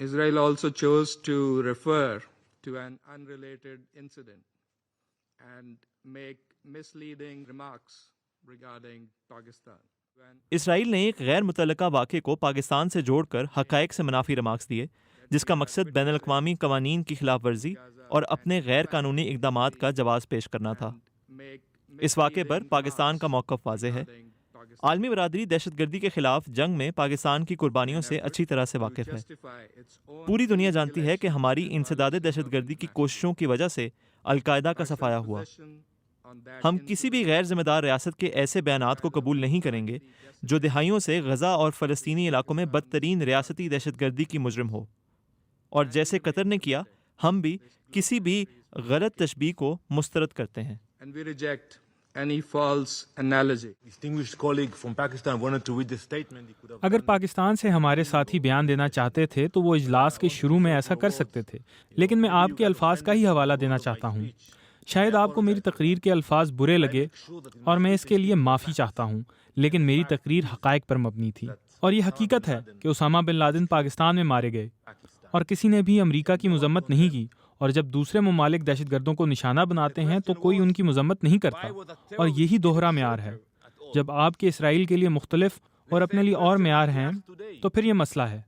Israel also chose to refer to an unrelated incident and make misleading remarks regarding Pakistan. اسرائیل نے ایک غیر متعلقہ واقعے کو پاکستان سے جوڑ کر حقائق سے منافی ریمارکس دیے، جس کا مقصد بین الاقوامی قوانین کی خلاف ورزی اور اپنے غیر قانونی اقدامات کا جواز پیش کرنا تھا۔ اس واقعے پر پاکستان کا موقف واضح ہے۔ عالمی برادری دہشت گردی کے خلاف جنگ میں پاکستان کی قربانیوں سے اچھی طرح سے واقف ہے۔ پوری دنیا جانتی ہے کہ ہماری انسداد دہشت گردی کی کوششوں کی وجہ سے القاعدہ کا صفایا ہوا۔ ہم کسی بھی غیر ذمہ دار ریاست کے ایسے بیانات کو قبول نہیں کریں گے جو دہائیوں سے غزہ اور فلسطینی علاقوں میں بدترین ریاستی دہشت گردی کی مجرم ہو، اور جیسے قطر نے کیا، ہم بھی کسی بھی غلط تشبیہ کو مسترد کرتے ہیں۔ And we reject any false analogy. اگر پاکستان سے ہمارے ساتھی بیان دینا چاہتے تھے تو وہ اجلاس کے شروع میں ایسا کر سکتے تھے، لیکن میں آپ کے الفاظ کا ہی حوالہ دینا چاہتا ہوں۔ شاید آپ کو میری تقریر کے الفاظ برے لگے اور میں اس کے لیے معافی چاہتا ہوں، لیکن میری تقریر حقائق پر مبنی تھی، اور یہ حقیقت ہے کہ اسامہ بن لادن پاکستان میں مارے گئے اور کسی نے بھی امریکہ کی مذمت نہیں کی، اور جب دوسرے ممالک دہشت گردوں کو نشانہ بناتے ہیں تو کوئی ان کی مذمت نہیں کرتا، اور یہی دوہرا معیار ہے۔ جب آپ کے اسرائیل کے لیے مختلف اور اپنے لیے اور معیار ہیں تو پھر یہ مسئلہ ہے۔